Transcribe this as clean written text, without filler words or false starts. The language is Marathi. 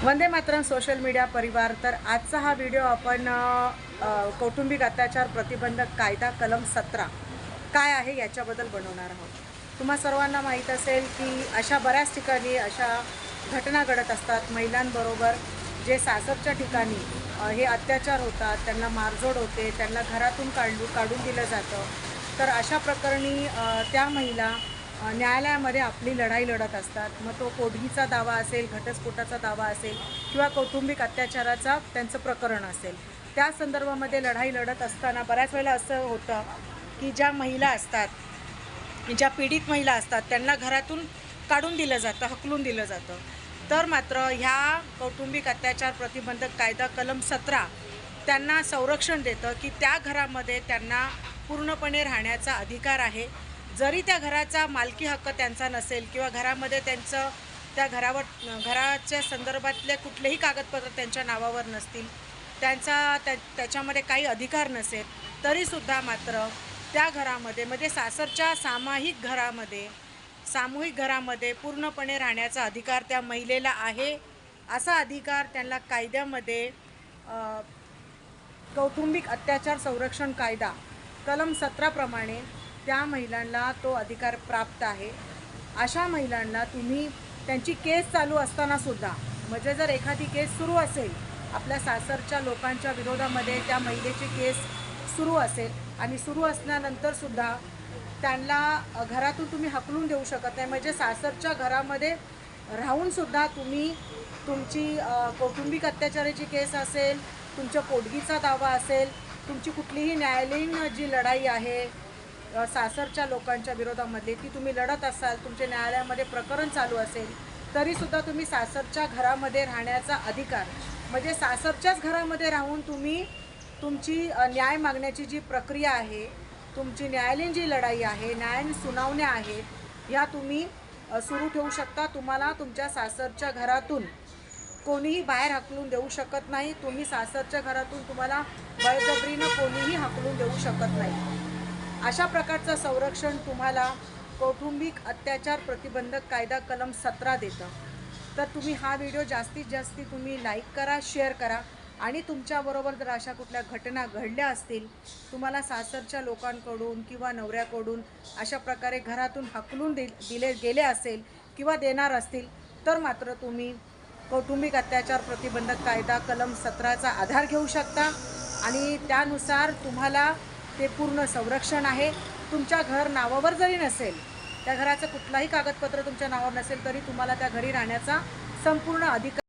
वंदे मातरम सोशल मीडिया परिवार। तर आजचा हा व्हिडिओ आपण कौटुंबिक अत्याचार प्रतिबंधक कायदा कलम 17 काय आहे याच्याबद्दल बनवणार आहोत। तुम्हा सर्वांना माहीत असेल की अशा बऱ्याच ठिकाणी अशा घटना घडत असतात। महिलांबरोबर जे सासरच्या ठिकाणी हे अत्याचार होतात, त्यांना मारझोड होते, त्यांना घरातून काढून दिलं जातं। तर अशा प्रकरणी त्या महिला न्यायालयामध्ये आपली लढाई लढत असतात। मग तो पोटगीचा दावा असेल, घटस्फोटाचा दावा असेल किंवा कौटुंबिक अत्याचाराचा त्यांचं प्रकरण असेल, त्या संदर्भामध्ये लढाई लढत असताना बऱ्याच वेळेला असं होतं की ज्या महिला असतात, ज्या पीडित महिला असतात, त्यांना घरातून काढून दिलं जातं, हकलून दिलं जातं। तर मात्र ह्या कौटुंबिक अत्याचार प्रतिबंधक कायदा कलम 17 त्यांना संरक्षण देतं की त्या घरामध्ये त्यांना पूर्णपणे राहण्याचा अधिकार आहे। जरी त्या घराचा मालकी हक्क त्यांचा नसेल किंवा घरामध्ये त्यांचं त्या घराच्या संदर्भातले कुठलेही कागदपत्र त्यांच्या नावावर नसतील, त्याच्यामध्ये काही अधिकार नसेल, तरीसुद्धा मात्र त्या घरामध्ये म्हणजे सासरच्या सामूहिक घरामध्ये पूर्णपणे राहण्याचा अधिकार त्या महिलेला आहे। असा अधिकार त्यांना कायद्यामध्ये कौटुंबिक अत्याचार संरक्षण कायदा कलम 17 प्रमाणे त्या महिलांना तो अधिकार प्राप्त आहे। अशा महिलांना तुम्ही त्यांची केस चालू असताना सुद्धा, म्हणजे जर एखादी केस सुरू असेल आपल्या सासरच्या लोकांच्या विरोधामध्ये, त्या महिलेची केस सुरू असेल आणि सुरू असल्यानंतर सुद्धा त्यांना घरातून तुम्ही हकलून देऊ शकत नाही। म्हणजे सासरच्या घरामध्ये राहून सुद्धा तुम्ही तुमची कौटुंबिक अत्याचाराची केस असेल, तुमच्या पोटगीचा दावा असेल, तुमची कुठलीही न्यायालयीन जी लढाई आहे सासरच्या लोकांच्या विरोधामध्ये ती तुम्ही लढत असाल, तुमच्या न्यायालयामध्ये प्रकरण चालू असेल, तरीसुद्धा तुम्ही सासरच्या घरामध्ये राहण्याचा अधिकार, म्हणजे सासरच्याच घरामध्ये राहून तुम्ही तुमची न्याय मागण्याची जी प्रक्रिया आहे, तुमची न्यायालयीन जी लढाई आहे, न्यायालयीन सुनावण्या आहेत, ह्या तुम्ही सुरू ठेवू शकता। तुम्हाला तुमच्या सासरच्या घरातून कोणीही बाहेर हकलून देऊ शकत नाही। तुम्ही सासरच्या घरातून तुम्हाला बळजबरीनं कोणीही हकलून देऊ शकत नाही। अशा प्रकारचं संरक्षण तुम्हाला कौटुंबिक अत्याचार प्रतिबंधक कायदा कलम 17 देतं। तर तुम्ही हा व्हिडिओ जास्तीत जास्त तुम्ही लाईक करा, शेअर करा आणि तुमच्याबरोबर जर अशा कुठल्या घटना घडल्या असतील, तुम्हाला सासरच्या लोकांकडून किंवा नवऱ्याकडून अशा प्रकारे घरातून हकलून दिले गेले असेल किंवा देणार असतील, तर मात्र तुम्ही कौटुंबिक अत्याचार प्रतिबंधक कायदा कलम 17चा आधार घेऊ शकता आणि त्यानुसार तुम्हाला ते पूर्ण संरक्षण आहे। तुमच्या घर नावावर जरी नसेल, त्या घराचं कुठलाही कागदपत्र तुमच्या नावावर नसेल, तरी तुम्हाला त्या घरी राहण्याचा संपूर्ण अधिकार